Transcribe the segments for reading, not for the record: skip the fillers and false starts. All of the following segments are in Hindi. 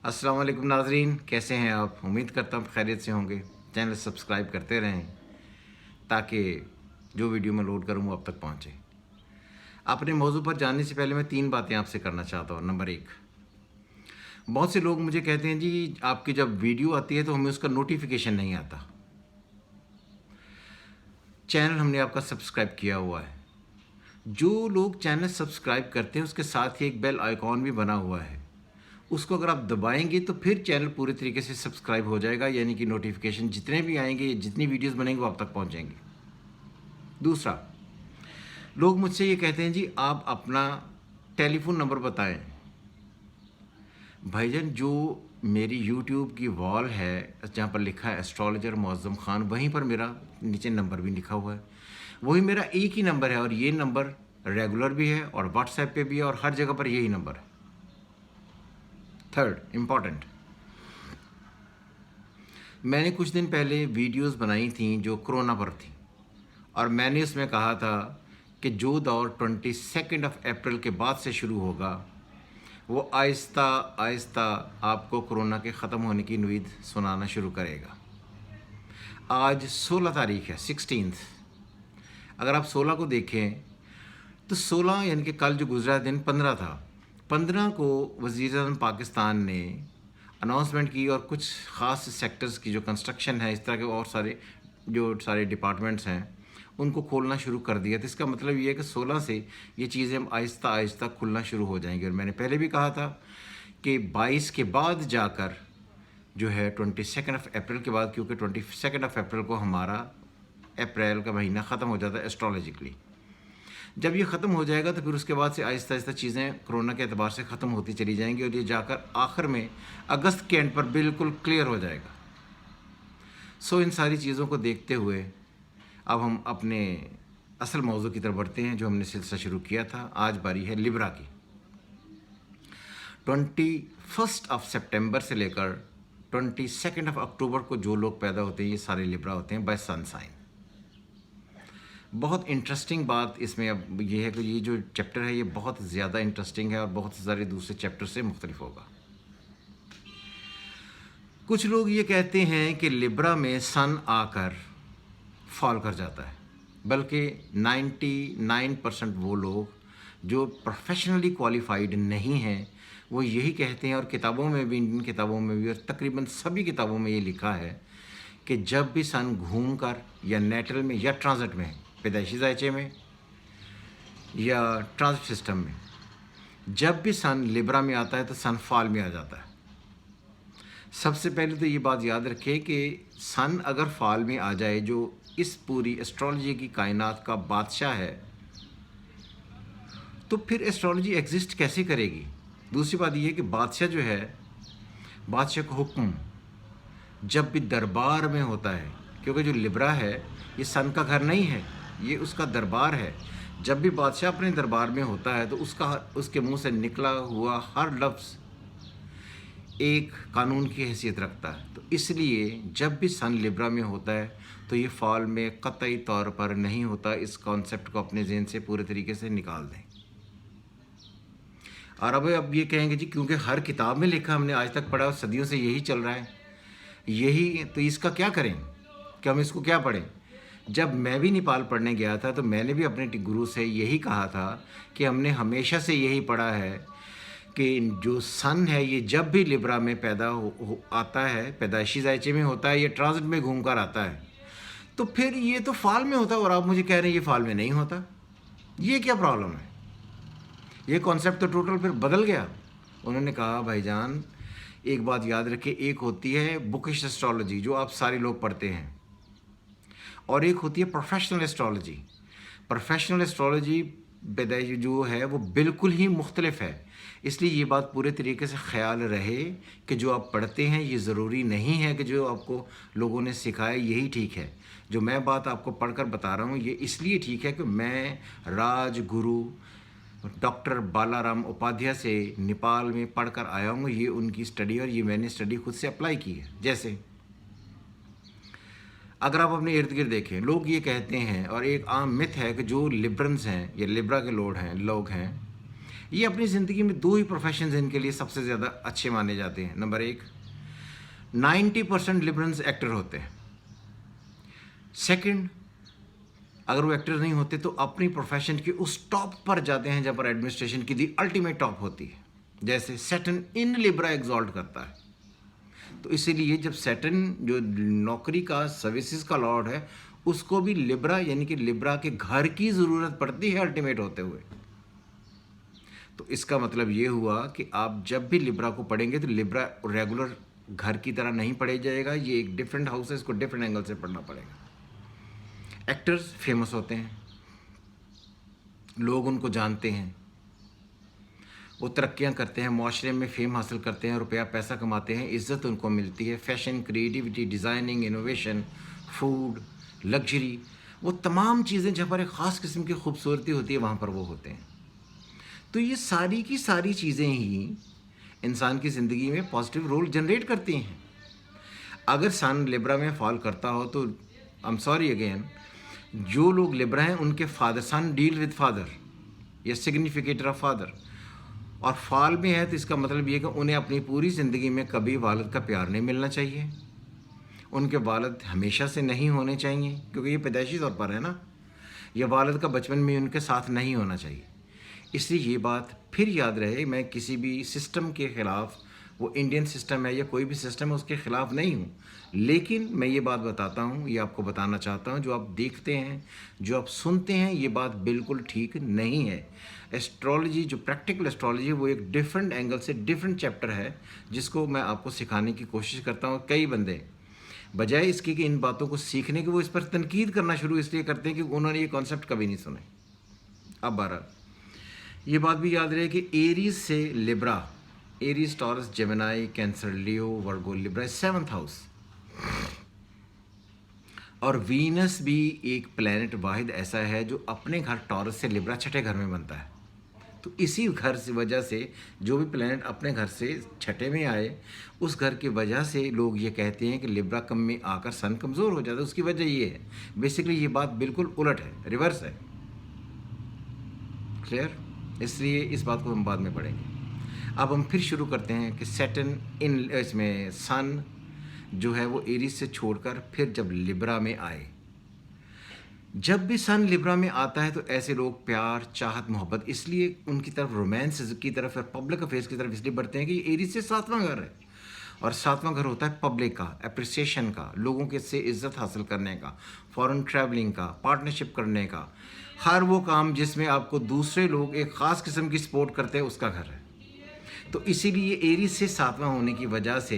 अस्सलाम वालेकुम नाज़रीन, कैसे हैं आप? उम्मीद करता हूँ खैरियत से होंगे। चैनल सब्सक्राइब करते रहें ताकि जो वीडियो मैं लोड करूँ वो आप तक पहुँचे। अपने मौजू पर जानने से पहले मैं 3 बातें आपसे करना चाहता हूँ। नंबर 1, बहुत से लोग मुझे कहते हैं जी आपकी जब वीडियो आती है तो हमें उसका नोटिफिकेशन नहीं आता। चैनल हमने आपका सब्सक्राइब किया हुआ है। जो लोग चैनल सब्सक्राइब करते हैं उसके साथ ही एक बेल आइकॉन भी बना हुआ है। उसको अगर आप दबाएंगे तो फिर चैनल पूरे तरीके से सब्सक्राइब हो जाएगा, यानी कि नोटिफिकेशन जितने भी आएंगे, जितनी वीडियोस बनेंगे वो आप तक पहुंचेंगे। दूसरा, लोग मुझसे ये कहते हैं जी आप अपना टेलीफोन नंबर बताएं। भाईजान, जो मेरी यूट्यूब की वॉल है जहाँ पर लिखा है एस्ट्रोलॉजर मुअज़्ज़म ख़ान, वहीं पर मेरा नीचे नंबर भी लिखा हुआ है। वही मेरा एक ही नंबर है और ये नंबर रेगुलर भी है और व्हाट्सएप पे भी है और हर जगह पर यही नंबर है। थर्ड इम्पॉर्टेंट, मैंने कुछ दिन पहले वीडियोस बनाई थी जो कोरोना पर थी और मैंने उसमें कहा था कि जो दौर 22 अप्रैल के बाद से शुरू होगा वो आहिस्ता आहिस्ता आपको कोरोना के ख़त्म होने की उम्मीद सुनाना शुरू करेगा। आज 16 तारीख है, 16। अगर आप 16 को देखें तो 16 यानी कि कल जो गुजरा दिन 15 था। 15 को वज़ीर-ए-आज़म पाकिस्तान ने अनाउंसमेंट की और कुछ ख़ास सेक्टर्स की जो कंस्ट्रक्शन है, इस तरह के और सारे डिपार्टमेंट्स हैं, उनको खोलना शुरू कर दिया। तो इसका मतलब ये है कि 16 से ये चीज़ें आहिस्ता आहिस्ता खुलना शुरू हो जाएंगी। और मैंने पहले भी कहा था कि 22 के बाद जाकर जो है 22 अप्रैल के बाद, क्योंकि 22 अप्रैल को हमारा अप्रैल का महीना ख़त्म हो जाता है एस्ट्रोलॉजिकली। जब ये ख़त्म हो जाएगा तो फिर उसके बाद से आहिस्ता आहिस्ता चीज़ें कोरोना के एतबार से ख़त्म होती चली जाएंगी और ये जाकर आखिर में अगस्त के एंड पर बिल्कुल क्लियर हो जाएगा। सो इन सारी चीज़ों को देखते हुए अब हम अपने असल मौजू की तरफ बढ़ते हैं जो हमने सिलसिला शुरू किया था। आज बारी है लिब्रा की। 21 सितंबर से लेकर 22 अक्टूबर को जो लोग पैदा होते हैं ये सारे लिब्रा होते हैं बाय सन साइन। बहुत इंटरेस्टिंग बात इसमें अब ये है कि ये जो चैप्टर है ये बहुत ज़्यादा इंटरेस्टिंग है और बहुत सारे दूसरे चैप्टर से मुख्तलिफ होगा। कुछ लोग ये कहते हैं कि लिब्रा में सन आकर फॉल कर जाता है, बल्कि 99% वो लोग जो प्रोफेशनली क्वालिफाइड नहीं हैं वो यही कहते हैं, और किताबों में भी, इन किताबों में भी और तकरीबन सभी किताबों में ये लिखा है कि जब भी सन घूम कर या नेटल में या ट्रांजिट में, पैदाइशी जायचे में या ट्रांजिट सिस्टम में, जब भी सन लिब्रा में आता है तो सन फॉल में आ जाता है। सबसे पहले तो ये बात याद रखें कि सन अगर फॉल में आ जाए, जो इस पूरी एस्ट्रोलॉजी की कायनात का बादशाह है, तो फिर एस्ट्रोलॉजी एग्जिस्ट कैसे करेगी। दूसरी बात यह है कि बादशाह जो है, बादशाह का हुक्म जब भी दरबार में होता है, क्योंकि जो लिब्रा है ये सन का घर नहीं है, ये उसका दरबार है। जब भी बादशाह अपने दरबार में होता है तो उसके मुंह से निकला हुआ हर लफ्ज़ एक कानून की हैसियत रखता है। तो इसलिए जब भी सन लिब्रा में होता है तो ये फॉल में कतई तौर पर नहीं होता। इस कॉन्सेप्ट को अपने ज़हन से पूरे तरीके से निकाल दें। और अब ये कहेंगे जी क्योंकि हर किताब में लिखा, हमने आज तक पढ़ा और सदियों से यही चल रहा है, यही तो इसका क्या करें, कि हम इसको क्या पढ़ें। जब मैं भी नेपाल पढ़ने गया था तो मैंने भी अपने गुरु से यही कहा था कि हमने हमेशा से यही पढ़ा है कि जो सन है ये जब भी लिब्रा में पैदा आता है, पैदाइशी जायचे में होता है, ये ट्रांजिट में घूम कर आता है, तो फिर ये तो फाल में होता है। और आप मुझे कह रहे हैं ये फाल में नहीं होता, ये क्या प्रॉब्लम है। ये कॉन्सेप्ट तो टोटल फिर बदल गया। उन्होंने कहा भाईजान एक बात याद रखिए, एक होती है बुकिश एस्ट्रोलॉजी जो आप सारे लोग पढ़ते हैं, और एक होती है प्रोफेशनल एस्ट्रोलॉजी। प्रोफेशनल एस्ट्रोलॉजी जो है वो बिल्कुल ही मुख्तलिफ है। इसलिए ये बात पूरे तरीके से ख्याल रहे कि जो आप पढ़ते हैं ये ज़रूरी नहीं है कि जो आपको लोगों ने सिखाया यही ठीक है। जो मैं बात आपको पढ़कर बता रहा हूँ ये इसलिए ठीक है कि मैं राजगुरु डॉक्टर बालाराम उपाध्याय से नेपाल में पढ़कर आया हूँ। ये उनकी स्टडी और ये मैंने स्टडी खुद से अप्लाई की है। जैसे अगर आप अपने इर्द गिर्द देखें, लोग ये कहते हैं और एक आम मिथ है कि जो लिब्रन्स हैं या लिब्रा के लोग हैं ये अपनी ज़िंदगी में दो ही प्रोफेशन इनके लिए सबसे ज़्यादा अच्छे माने जाते हैं। नंबर एक, 90% लिबरल्स एक्टर होते हैं। सेकंड, अगर वो एक्टर नहीं होते तो अपनी प्रोफेशन के उस टॉप पर जाते हैं जहाँ पर एडमिनिस्ट्रेशन की दी अल्टीमेट टॉप होती है। जैसे सैटर्न इन लिब्रा एग्जॉल्ट करता है। तो इसीलिए जब सैटर्न जो नौकरी का सर्विसेज का लॉर्ड है, उसको भी लिब्रा यानी कि लिब्रा के घर की ज़रूरत पड़ती है अल्टीमेट होते हुए। तो इसका मतलब ये हुआ कि आप जब भी लिब्रा को पढ़ेंगे तो लिब्रा रेगुलर घर की तरह नहीं पढ़ा जाएगा, ये एक डिफरेंट हाउस है, इसको डिफरेंट एंगल से पढ़ना पड़ेगा। एक्टर्स फेमस होते हैं, लोग उनको जानते हैं, वो तरक्कियाँ करते हैं, माशरे में फेम हासिल करते हैं, रुपया पैसा कमाते हैं, इज़्ज़त उनको मिलती है। Fashion, creativity, designing, innovation, food, luxury, वो तमाम चीज़ें जहाँ पर एक ख़ास किस्म की खूबसूरती होती है वहाँ पर वो होते हैं। तो ये सारी की सारी चीज़ें ही इंसान की ज़िंदगी में पॉजिटिव रोल जनरेट करती हैं। अगर सन लिब्रा में फॉल करता हो तो आई एम सॉरी अगेन, जो लोग लिब्रा हैं उनके father, Sun deal with father या सिग्निफिकेटर ऑफ फादर, और फॉल में है तो इसका मतलब ये कि उन्हें अपनी पूरी ज़िंदगी में कभी वालिद का प्यार नहीं मिलना चाहिए, उनके वालिद हमेशा से नहीं होने चाहिए, क्योंकि ये पैदाइशी तौर पर है ना, या वालिद का बचपन में उनके साथ नहीं होना चाहिए। इसलिए ये बात फिर याद रहे, मैं किसी भी सिस्टम के ख़िलाफ़, वो इंडियन सिस्टम है या कोई भी सिस्टम है, उसके ख़िलाफ़ नहीं हूँ, लेकिन मैं ये बात बताता हूँ, ये आपको बताना चाहता हूँ, जो आप देखते हैं, जो आप सुनते हैं, ये बात बिल्कुल ठीक नहीं है। एस्ट्रोलॉजी, जो प्रैक्टिकल एस्ट्रोलॉजी है, वो एक डिफरेंट एंगल से डिफरेंट चैप्टर है, जिसको मैं आपको सिखाने की कोशिश करता हूँ। कई बंदे बजाय इसके कि इन बातों को सीखने के, वो इस पर तनकीद करना शुरू इसलिए करते हैं कि उन्होंने ये कॉन्सेप्ट कभी नहीं सुने। अब बहरहाल ये बात भी याद रहे कि एरीज से Libra, Aries, Taurus, Gemini, cancer, Leo, Virgo, Libra 7th house, और वीनस भी एक प्लैनेट वाहिद ऐसा है जो अपने घर टॉरस से लिब्रा छठे घर में बनता है। तो इसी घर से वजह से जो भी प्लैनेट अपने घर से छठे में आए, उस घर की वजह से लोग ये कहते हैं कि लिब्रा कम में आकर सन कमज़ोर हो जाता है। उसकी वजह ये है, बेसिकली ये बात बिल्कुल उलट है, रिवर्स है। क्लियर? इसलिए इस बात को हम बाद में पढ़ेंगे। अब हम फिर शुरू करते हैं कि सैटर्न इन, इसमें सन जो है वो एरीज से छोड़कर फिर जब लिब्रा में आए, जब भी सन लिब्रा में आता है तो ऐसे लोग प्यार, चाहत, मोहब्बत, इसलिए उनकी तरफ, रोमांस की तरफ और पब्लिक अफेयर्स की तरफ इसलिए बढ़ते हैं कि एरीज से 7वां घर है, और 7वां घर होता है पब्लिक का, अप्रिसिएशन का, लोगों के से इज्जत हासिल करने का, फॉरेन ट्रैवलिंग का, पार्टनरशिप करने का, हर वो काम जिसमें आपको दूसरे लोग एक ख़ास किस्म की सपोर्ट करते हैं, उसका घर है। तो इसीलिए एरीज से 7वां होने की वजह से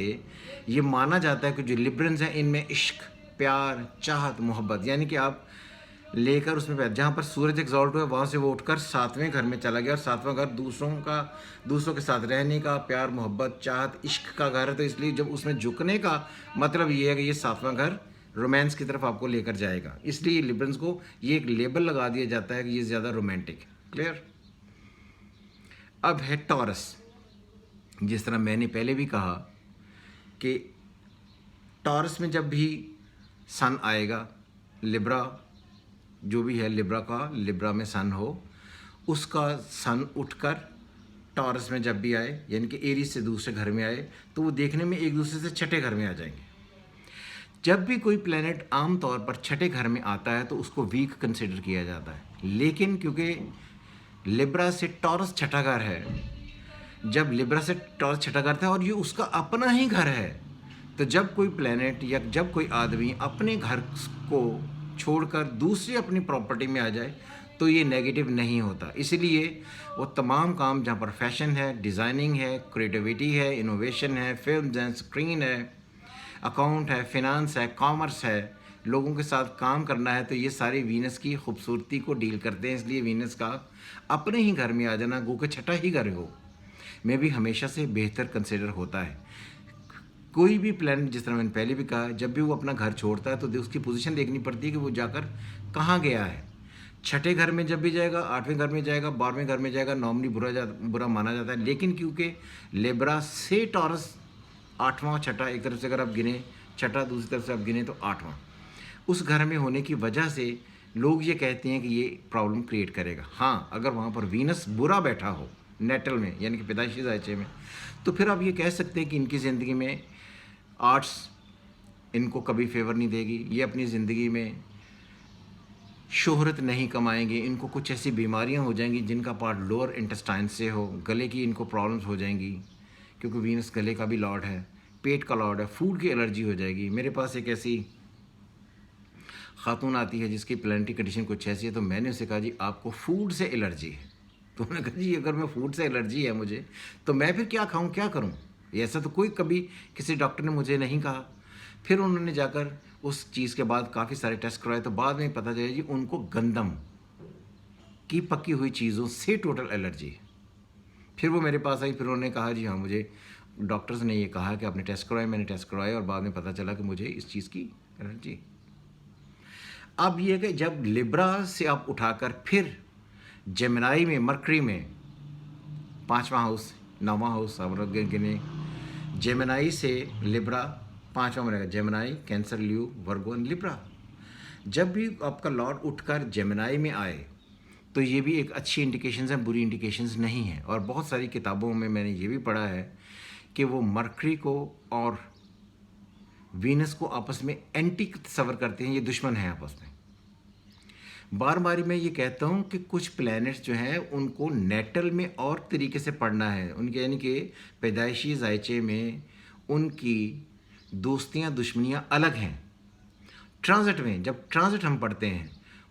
ये माना जाता है कि जो लिब्रल्स हैं इनमें इश्क, प्यार, चाहत, मोहब्बत, यानी कि आप लेकर उसमें जहाँ पर सूरज एग्जॉल्ट हुआ वहाँ से वो उठकर 7वें घर में चला गया, और 7वां घर दूसरों के साथ रहने का, प्यार, मोहब्बत, चाहत, इश्क का घर है। तो इसलिए जब उसमें झुकने का मतलब ये है कि ये 7वां घर रोमांस की तरफ आपको लेकर जाएगा, इसलिए लिब्रल्स को ये एक लेबल लगा दिया जाता है कि ये ज़्यादा रोमांटिक है। क्लियर? अब है टॉरस। जिस तरह मैंने पहले भी कहा कि टॉरस में जब भी सन आएगा, लिब्रा जो भी है, लिब्रा में सन हो, उसका सन उठकर टॉरस में जब भी आए, यानी कि एरीज से दूसरे घर में आए, तो वो देखने में एक दूसरे से छठे घर में आ जाएंगे। जब भी कोई प्लैनेट आम तौर पर छठे घर में आता है तो उसको वीक कंसिडर किया जाता है, लेकिन क्योंकि लिब्रा से टॉरस छठा घर है, जब लिब्रा से टॉरस छठा घर था और ये उसका अपना ही घर है, तो जब कोई प्लैनेट या जब कोई आदमी अपने घर को छोड़कर दूसरी अपनी प्रॉपर्टी में आ जाए तो ये नेगेटिव नहीं होता। इसीलिए वो तमाम काम जहाँ पर फैशन है, डिज़ाइनिंग है, क्रिएटिविटी है, इनोवेशन है, फिल्म्स हैं, स्क्रीन है, अकाउंट है, फिनांस है, कॉमर्स है, लोगों के साथ काम करना है, तो ये सारी वीनस की खूबसूरती को डील करते हैं। इसलिए वीनस का अपने ही घर में आ जाना, गो के छठा ही घर हो, में भी हमेशा से बेहतर कंसिडर होता है। कोई भी प्लान, जिस तरह मैंने पहले भी कहा, जब भी वो अपना घर छोड़ता है तो उसकी पोजीशन देखनी पड़ती है कि वो जाकर कहाँ गया है। छठे घर में जब भी जाएगा, 8वें घर में जाएगा, 12वें घर में जाएगा, नॉर्मली बुरा माना जाता है, लेकिन क्योंकि लिब्रा से टॉरस 8वां, छठा, एक तरफ से अगर आप गिने छठा, दूसरी तरफ से आप गिने तो 8वां, उस घर में होने की वजह से लोग ये कहते हैं कि ये प्रॉब्लम क्रिएट करेगा। हाँ, अगर वहाँ पर वीनस बुरा बैठा हो, नेटल में यानी कि पैदाइशी जायचे में, तो फिर आप ये कह सकते हैं कि इनकी ज़िंदगी में आर्ट्स इनको कभी फेवर नहीं देगी, ये अपनी ज़िंदगी में शोहरत नहीं कमाएंगे, इनको कुछ ऐसी बीमारियां हो जाएंगी जिनका पार्ट लोअर इंटेस्टाइन से हो, गले की इनको प्रॉब्लम्स हो जाएंगी क्योंकि वीनस गले का भी लॉर्ड है, पेट का लॉर्ड है, फूड की एलर्जी हो जाएगी। मेरे पास एक ऐसी खातून आती है जिसकी प्लानिटरी कंडीशन कुछ ऐसी है, तो मैंने उसे कहा जी आपको फूड से एलर्जी है। तो उन्होंने कहा जी अगर मैं फूड से एलर्जी है मुझे तो मैं फिर क्या खाऊं, क्या करूं? ऐसा तो कोई कभी किसी डॉक्टर ने मुझे नहीं कहा। फिर उन्होंने जाकर उस चीज़ के बाद काफ़ी सारे टेस्ट करवाए, तो बाद में पता चला जी उनको गंदम की पकी हुई चीज़ों से टोटल एलर्जी है। फिर वो मेरे पास आई, फिर उन्होंने कहा जी हाँ मुझे डॉक्टर्स ने ये कहा कि आपने टेस्ट करवाए, मैंने टेस्ट करवाए और बाद में पता चला कि मुझे इस चीज़ की एलर्जी। अब ये कि जब लिब्रा से आप उठाकर फिर जेमिनाई में, मरकरी में 5वां हाउस 9वां हाउस आप गिने, जेमिनाई से लिब्रा 5वां बनेगा, Gemini, cancer, Leo, Virgo and Libra. जब भी आपका लॉर्ड उठकर जेमिनाई में आए तो ये भी एक अच्छी इंडिकेशंस हैं, बुरी इंडिकेशंस नहीं है। और बहुत सारी किताबों में मैंने ये भी पढ़ा है कि वो मरकरी को और वीनस को आपस में एंटी तस्वर करते हैं, ये दुश्मन हैं आपस में। बार बार मैं ये कहता हूँ कि कुछ प्लैनेट्स जो हैं उनको नेटल में और तरीके से पढ़ना है, उनके यानी कि पैदाइशी जायचे में उनकी दोस्तियाँ दुश्मनियाँ अलग हैं। ट्रांजिट में जब ट्रांजिट हम पढ़ते हैं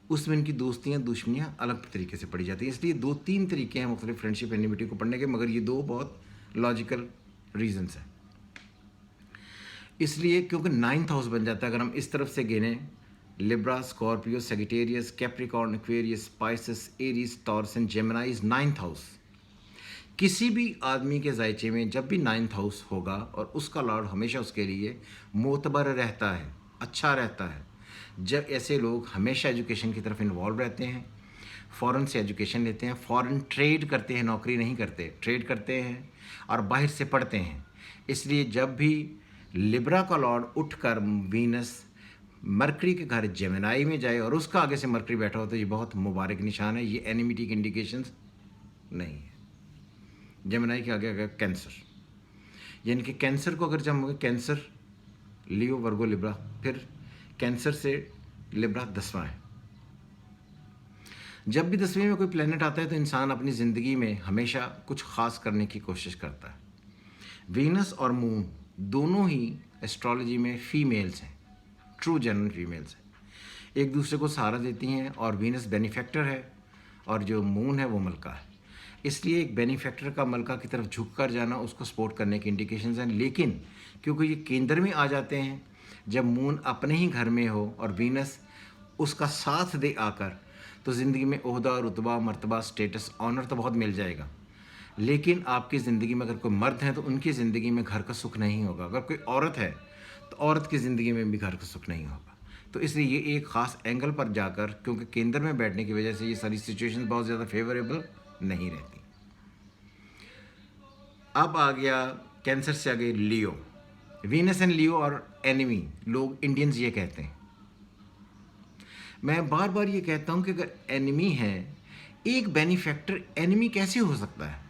उसमें इनकी दोस्तियाँ दुश्मनियाँ अलग तरीके से पढ़ी जाती हैं। इसलिए 2-3 तरीके हैं मुख्तलिफ फ्रेंडशिप एनिमिटी को पढ़ने के, मगर ये 2 बहुत लॉजिकल रीजंस हैं। इसलिए क्योंकि 9th हाउस बन जाता है, अगर हम इस तरफ से गिने Libra, Scorpio, Sagittarius, Capricorn, Aquarius, Pisces, Aries, Taurus and Gemini is 9th house. किसी भी आदमी के जायचे में जब भी 9th हाउस होगा और उसका लॉर्ड हमेशा उसके लिए मोतबर रहता है, अच्छा रहता है, जब ऐसे लोग हमेशा एजुकेशन की तरफ इन्वॉल्व रहते हैं, फ़ॉरेन से एजुकेशन लेते हैं, फ़ॉरेन ट्रेड करते हैं, नौकरी नहीं करते, ट्रेड करते हैं और बाहर से पढ़ते हैं। इसलिए जब भी लिब्रा का लॉर्ड उठकर वीनस मरकरी के घर जेमिनाई में जाए और उसका आगे से मरकरी बैठा हो तो ये बहुत मुबारक निशान है, ये एनिमिटी की इंडिकेशंस नहीं है। जेमिनाई के आगे कैंसर, यानी कि कैंसर को अगर जब कैंसर, लियो, वर्गो, लिब्रा, फिर कैंसर से लिब्रा 10वां है। जब भी 10वें में कोई प्लेनेट आता है तो इंसान अपनी ज़िंदगी में हमेशा कुछ ख़ास करने की कोशिश करता है। वीनस और मून दोनों ही एस्ट्रोलॉजी में फीमेल्स हैं, ट्रू जेन्युइन फीमेल्स हैं, एक दूसरे को सहारा देती हैं और वीनस बेनिफैक्टर है और जो मून है वो मलका है। इसलिए एक बेनिफैक्टर का मलका की तरफ झुक कर जाना उसको सपोर्ट करने की इंडिकेशंस हैं। लेकिन क्योंकि ये केंद्र में आ जाते हैं, जब मून अपने ही घर में हो और वीनस उसका साथ दे आकर, तो ज़िंदगी में ओहदा, रुतबा, मर्तबा, स्टेटस, ऑनर तो बहुत मिल जाएगा। लेकिन आपकी ज़िंदगी में अगर कोई मर्द है तो उनकी ज़िंदगी में घर का सुख नहीं होगा, अगर कोई औरत है तो औरत की ज़िंदगी में भी घर का सुख नहीं होगा। तो इसलिए ये एक ख़ास एंगल पर जाकर, क्योंकि केंद्र में बैठने की वजह से ये सारी सिचुएशन बहुत ज़्यादा फेवरेबल नहीं रहती। अब आ गया कैंसर से आगे लियो, वीनस एंड लियो और एनिमी, लोग इंडियंस ये कहते हैं। मैं बार बार ये कहता हूँ कि अगर एनिमी है, एक बेनिफैक्टर एनिमी कैसे हो सकता है?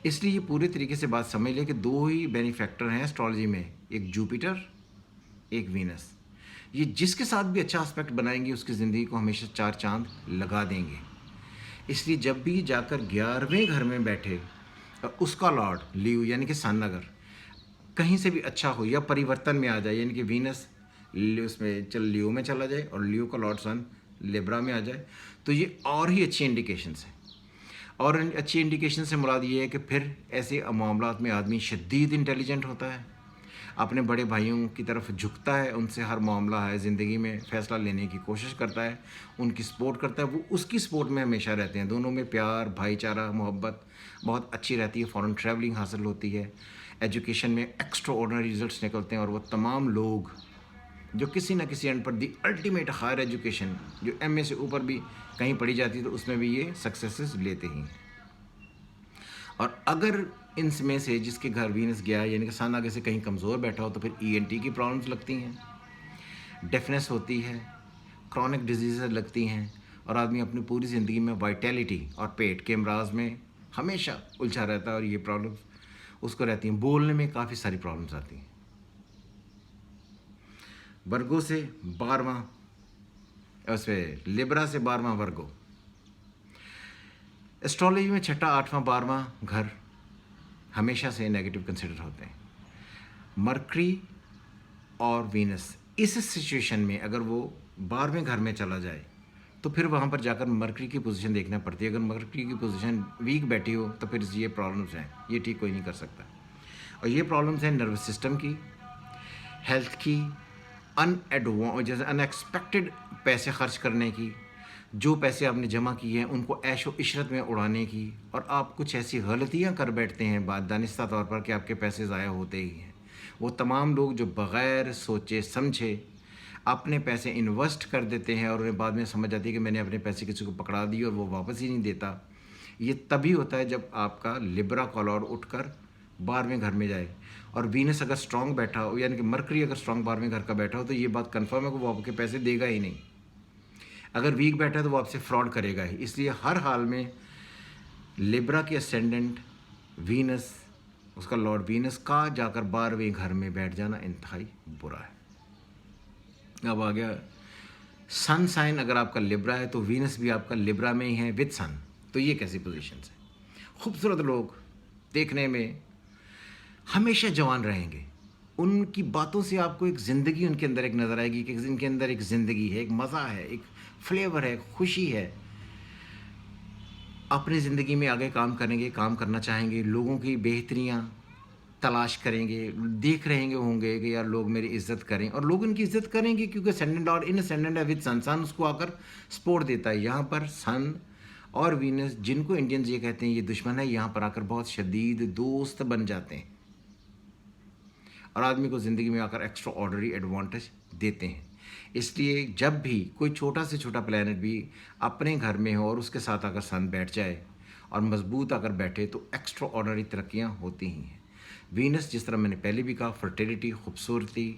इसलिए ये पूरे तरीके से बात समझ लें कि 2 ही बेनिफैक्टर हैं एस्ट्रोलॉजी में, एक जुपिटर, एक वीनस। ये जिसके साथ भी अच्छा एस्पेक्ट बनाएंगे उसकी ज़िंदगी को हमेशा 4 चांद लगा देंगे। इसलिए जब भी जाकर 11वें घर में बैठे और उसका लॉर्ड लियो यानी कि सन अगर कहीं से भी अच्छा हो या परिवर्तन में आ जाए, यानी कि वीनस उसमें लियो में चला जाए और लियो का लॉर्ड सन लिब्रा में आ जाए, तो ये और ही अच्छी इंडिकेशंस हैं। और अच्छी इंडिकेशन से मुराद ये है कि फिर ऐसे मामलात में आदमी शदीद इंटेलिजेंट होता है, अपने बड़े भाइयों की तरफ झुकता है, उनसे हर मामला है ज़िंदगी में फ़ैसला लेने की कोशिश करता है, उनकी सपोर्ट करता है, वो उसकी सपोर्ट में हमेशा रहते हैं। दोनों में प्यार, भाईचारा, मोहब्बत बहुत अच्छी रहती है। फ़ॉरेन ट्रैवलिंग हासिल होती है, एजुकेशन में एक्स्ट्रा ऑर्डिनरी रिजल्ट्स निकलते हैं और वो तमाम लोग जो किसी न किसी एंड पर दी अल्टीमेट हायर एजुकेशन जो MA से ऊपर भी कहीं पढ़ी जाती है तो उसमें भी ये सक्सेसेस लेते ही हैं। और अगर इनमें से जिसके घर वीनस गया यानी कि सन आगे से कहीं कमज़ोर बैठा हो तो फिर ENT की प्रॉब्लम्स लगती हैं, डेफनेस होती है, क्रॉनिक डिजीज़ लगती हैं और आदमी अपनी पूरी ज़िंदगी में वाइटैलिटी और पेट के अमराज में हमेशा उलझा रहता है और ये प्रॉब्लम्स उसको रहती हैं। बोलने में काफ़ी सारी प्रॉब्लम्स आती हैं। वर्गो से 12वां, उसमें लिब्रा से 12वां वर्गो। एस्ट्रोलॉजी में छठा, 8वां, 12वां घर हमेशा से नेगेटिव कंसिडर होते हैं। मरकरी और वीनस इस सिचुएशन में अगर वो 12वें घर में चला जाए तो फिर वहाँ पर जाकर मरकरी की पोजीशन देखना पड़ती है। अगर मरकरी की पोजीशन वीक बैठी हो तो फिर ये प्रॉब्लम्स हैं, ये ठीक कोई नहीं कर सकता। और ये प्रॉब्लम्स हैं नर्वस सिस्टम की, हेल्थ की, जैसे अनएक्सपेक्टेड पैसे खर्च करने की, जो पैसे आपने जमा किए हैं उनको ऐशो इशरत में उड़ाने की, और आप कुछ ऐसी गलतियां कर बैठते हैं बात दानिस्ता तौर पर कि आपके पैसे ज़ाया होते ही हैं। वो तमाम लोग जो बग़ैर सोचे समझे अपने पैसे इन्वेस्ट कर देते हैं और उन्हें बाद में समझ आती है कि मैंने अपने पैसे किसी को पकड़ा दिए और वो वापस ही नहीं देता। ये तभी होता है जब आपका लिब्रा का लॉर्ड उठकर 12वें घर में जाए और वीनस अगर स्ट्रांग बैठा हो, यानी कि मरकरी अगर स्ट्रांग 12वें घर का बैठा हो, तो ये बात कंफर्म है कि वो आपके पैसे देगा ही नहीं। अगर वीक बैठा है तो वो आपसे फ्रॉड करेगा ही। इसलिए हर हाल में लिब्रा के असेंडेंट वीनस, उसका लॉर्ड वीनस का जाकर 12वें घर में बैठ जाना इंतहाई बुरा है। अब आ गया सन साइन। अगर आपका लिब्रा है तो वीनस भी आपका लिब्रा में ही है विद सन। तो ये कैसी पोजीशन है? खूबसूरत लोग, देखने में हमेशा जवान रहेंगे, उनकी बातों से आपको एक ज़िंदगी उनके अंदर एक नज़र आएगी कि इनके अंदर एक ज़िंदगी है, एक मज़ा है, एक फ्लेवर है, खुशी है। अपनी ज़िंदगी में आगे काम करेंगे, काम करना चाहेंगे, लोगों की बेहतरियाँ तलाश करेंगे, देख रहेंगे होंगे कि यार लोग मेरी इज़्ज़त करें, और लोग उनकी इज़्ज़त करेंगे क्योंकि असेंडेंट और इन असेंडेंट है विद सन। सन उसको आकर सपोर्ट देता है। यहाँ पर सन और वीनस, जिनको इंडियंस ये कहते हैं ये दुश्मन है, यहाँ पर आकर बहुत शदीद दोस्त बन जाते हैं और आदमी को ज़िंदगी में आकर एक्स्ट्रा ऑर्डनरी एडवांटेज देते हैं। इसलिए जब भी कोई छोटा से छोटा प्लैनेट भी अपने घर में हो और उसके साथ अगर सन बैठ जाए और मजबूत अगर बैठे तो एक्स्ट्रा ऑर्डनरी तरक्कियाँ होती ही हैं। वीनस, जिस तरह मैंने पहले भी कहा, फर्टिलिटी, खूबसूरती,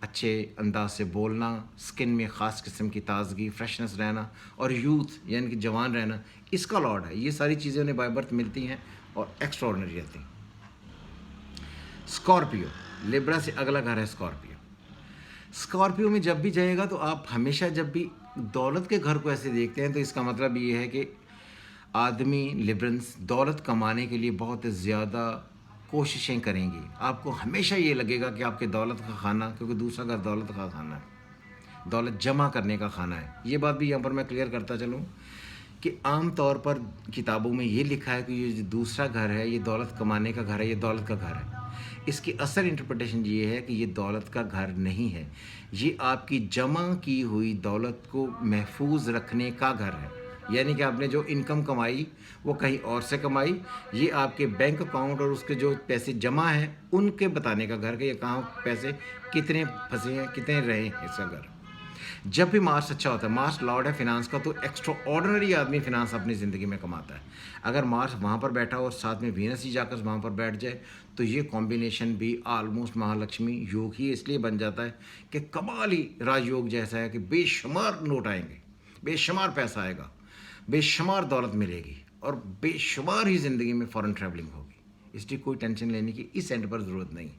अच्छे अंदाज से बोलना, स्किन में ख़ास किस्म की ताजगी, फ्रेशनेस रहना और यूथ यानी कि जवान रहना, इसका लॉर्ड है। ये सारी चीज़ें उन्हें बाय बर्थ मिलती हैं और एक्स्ट्रा ऑर्डनरी रहती हैं। स्कॉर्पियो, लिब्रा से अगला घर है स्कॉर्पियो। स्कॉर्पियो में जब भी जाएगा तो आप हमेशा जब भी दौलत के घर को ऐसे देखते हैं तो इसका मतलब ये है कि आदमी लिब्रंस दौलत कमाने के लिए बहुत ज़्यादा कोशिशें करेंगी। आपको हमेशा ये लगेगा कि आपके दौलत का खाना, क्योंकि दूसरा घर दौलत का खाना है, दौलत जमा करने का खाना है। ये बात भी यहाँ पर मैं क्लियर करता चलूँ कि आम तौर पर किताबों में ये लिखा है कि ये जो दूसरा घर है ये दौलत कमाने का घर है, ये दौलत का घर है। इसकी असल इंटरप्रिटेशन ये है कि ये दौलत का घर नहीं है, ये आपकी जमा की हुई दौलत को महफूज रखने का घर है। यानी कि आपने जो इनकम कमाई वो कहीं और से कमाई, ये आपके बैंक अकाउंट और उसके जो पैसे जमा हैं उनके बताने का घर, कि ये कहाँ पैसे कितने फंसे हैं, कितने रहे हैं इसका घर। जब भी मार्स अच्छा होता है, मार्स लॉर्ड है फिनांस का, तो एक्स्ट्रा ऑर्डिनरी आदमी फिनांस अपनी ज़िंदगी में कमाता है। अगर मार्स वहाँ पर बैठा हो और साथ में वीनस ही जाकर वहाँ पर बैठ जाए तो ये कॉम्बिनेशन भी आलमोस्ट महालक्ष्मी योग ही इसलिए बन जाता है कि कमाल ही राजयोग जैसा है कि बेशुमार नोट आएंगे, बेशुमार पैसा आएगा, बेशुमार दौलत मिलेगी और बेशुमार ही ज़िंदगी में फ़ॉरेन ट्रैवलिंग होगी। इसलिए कोई टेंशन लेने की इस एंड पर ज़रूरत नहीं।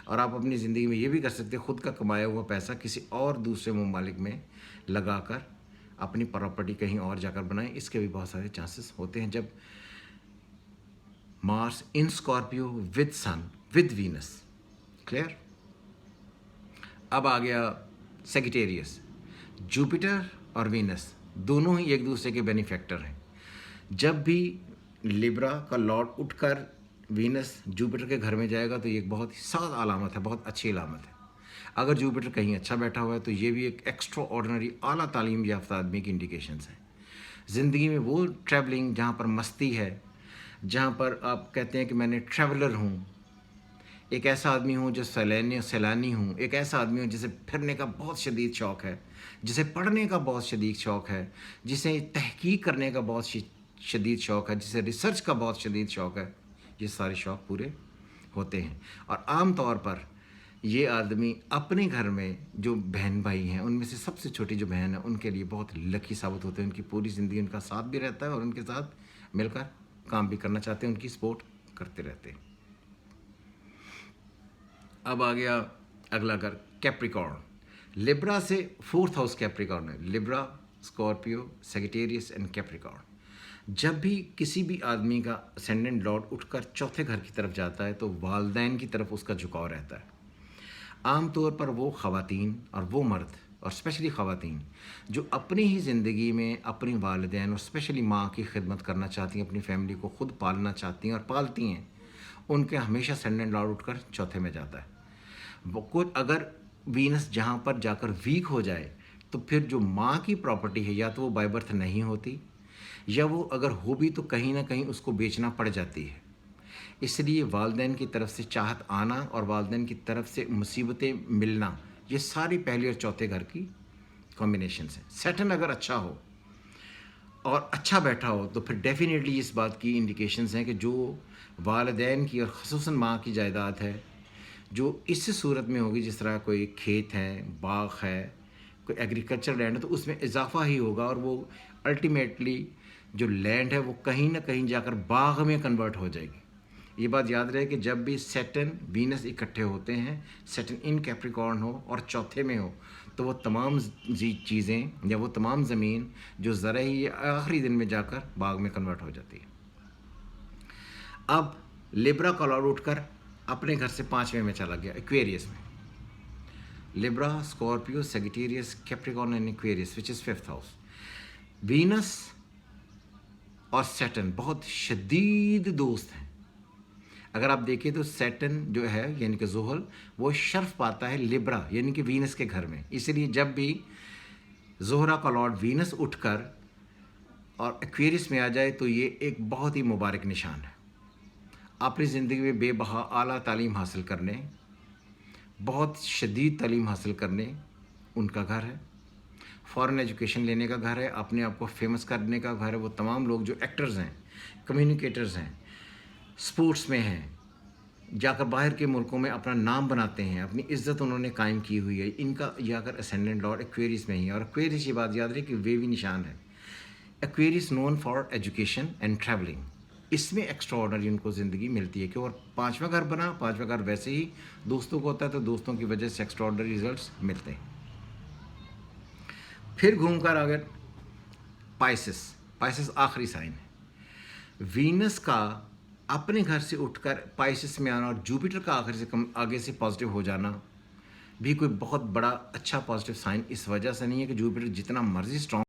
और आप अपनी ज़िंदगी में ये भी कर सकते हैं, खुद का कमाया हुआ पैसा किसी और दूसरे ममालिक में लगाकर अपनी प्रॉपर्टी कहीं और जाकर बनाएं। इसके भी बहुत सारे चांसेस होते हैं जब Mars in Scorpio with sun with Venus. Clear? अब आ गया सेजिटेरियस। जुपिटर और वीनस दोनों ही एक दूसरे के बेनिफैक्टर हैं। जब भी लिब्रा का लॉर्ड उठकर वीनस जुपिटर के घर में जाएगा तो ये एक बहुत ही साद अलामत है, बहुत अच्छी अलामत है। अगर जुपिटर कहीं अच्छा बैठा हुआ है तो ये भी एक एक्स्ट्रा ऑर्डिनरी आला तालीम याफ्ता आदमी की इंडिकेशंस हैं। ज़िंदगी में वो ट्रैवलिंग जहाँ पर मस्ती है, जहाँ पर आप कहते हैं कि मैंने ट्रैवलर हूँ, एक ऐसा आदमी हूँ जो सैलानी हूँ, एक ऐसा आदमी हूँ जिसे फिरने का बहुत शदीद शौक़ है, जिसे पढ़ने का बहुत शदीद शौक़ है, जिसे तहकीक करने का बहुत शदीद शौक़ है, जिसे रिसर्च का बहुत शदीद शौक़ है। ये सारे शौक़ पूरे होते हैं और आम तौर पर ये आदमी अपने घर में जो बहन भाई हैं उनमें से सबसे छोटी जो बहन है उनके लिए बहुत लकी साबित होते हैं। उनकी पूरी ज़िंदगी उनका साथ भी रहता है और उनके साथ मिलकर काम भी करना चाहते हैं, उनकी सपोर्ट करते रहते हैं। अब आ गया अगला घर कैप्रिकॉर्न। लिब्रा से फोर्थ हाउस कैप्रिकॉर्न है। Libra, Scorpio, Sagittarius and Capricorn. जब भी किसी भी आदमी का असेंडेंट लॉर्ड उठकर चौथे घर की तरफ जाता है तो वालदैन की तरफ उसका झुकाव रहता है। आमतौर पर वो ख़वातीन और वो मर्द, और स्पेशली ख़वातीन, जो अपनी ही ज़िंदगी में अपनी वालिदैन और स्पेशली माँ की खिदमत करना चाहती हैं, अपनी फैमिली को ख़ुद पालना चाहती हैं और पालती हैं, उनके हमेशा असेंडेंट लॉर्ड उठकर चौथे में जाता है। वो कुछ अगर वीनस जहाँ पर जाकर वीक हो जाए तो फिर जो माँ की प्रॉपर्टी है या तो वो बाय बर्थ नहीं होती, या वो अगर हो भी तो कहीं ना कहीं उसको बेचना पड़ जाती है। इसलिए वालदैन की तरफ से चाहत आना और वालदैन की तरफ से मुसीबतें मिलना, ये सारी पहले और चौथे घर की कॉम्बिनेशन है। सैटर्न अगर अच्छा हो और अच्छा बैठा हो तो फिर डेफिनेटली इस बात की इंडिकेशंस हैं कि जो वालदैन की और ख़ुसूसन माँ की जायदाद है, जो इस सूरत में होगी, जिस तरह कोई खेत है, बाग है, कोई एग्रीकल्चर लैंड है, तो उसमें इजाफा ही होगा और वो अल्टीमेटली जो लैंड है वो कहीं ना कहीं जाकर बाग में कन्वर्ट हो जाएगी। ये बात याद रहे कि जब भी सैटर्न वीनस इकट्ठे होते हैं, सैटर्न इन कैप्रिकॉर्न हो और चौथे में हो, तो वो तमाम चीज़ें या वो तमाम ज़मीन जो ज़रा ही आखिरी दिन में जाकर बाग में कन्वर्ट हो जाती है। अब लिब्रा का लॉर्ड उठकर अपने घर से 5वें में चला गया, एक्वेरियस में। Libra, Scorpio, Sagittarius, Capricorn and Aquarius which is 5th house. Venus और सैटर्न बहुत शदीद दोस्त हैं। अगर आप देखें तो सैटर्न जो है यानी कि ज़ुहल, वो शर्फ पाता है लिब्रा यानी कि वीनस के घर में। इसलिए जब भी ज़ोहरा का लॉर्ड वीनस उठकर और एक्वेरियस में आ जाए तो ये एक बहुत ही मुबारक निशान है। अपनी ज़िंदगी में बेबहा आला तालीम हासिल करने, बहुत शदीद तालीम हासिल करने उनका घर है। फ़ॉरेन एजुकेशन लेने का घर है, अपने आप को फेमस करने का घर है। वो तमाम लोग जो एक्टर्स हैं, कम्युनिकेटर्स हैं, स्पोर्ट्स में हैं, जाकर बाहर के मुल्कों में अपना नाम बनाते हैं, अपनी इज़्ज़त उन्होंने कायम की हुई है। इनका जाकर असेंडेंट लॉर्ड एक्वेरियस में ही है। और एक्वेरियस ये बात याद रहे कि वे भी निशान है। Aquarius known for education and travelling, इसमें एक्स्ट्राऑर्डनरी उनको ज़िंदगी मिलती है कि और 5वां घर बना, 5वां घर वैसे ही दोस्तों को होता है, तो दोस्तों की वजह से एक्स्ट्राऑर्डनरी रिजल्ट्स मिलते हैं। फिर घूमकर आ गए पाइसेस। पाइसेस आखिरी साइन है। वीनस का अपने घर से उठकर पाइसेस में आना और जुपिटर का आखिर से कम आगे से पॉजिटिव हो जाना भी कोई बहुत बड़ा अच्छा पॉजिटिव साइन इस वजह से नहीं है कि जुपिटर जितना मर्जी स्ट्रॉन्ग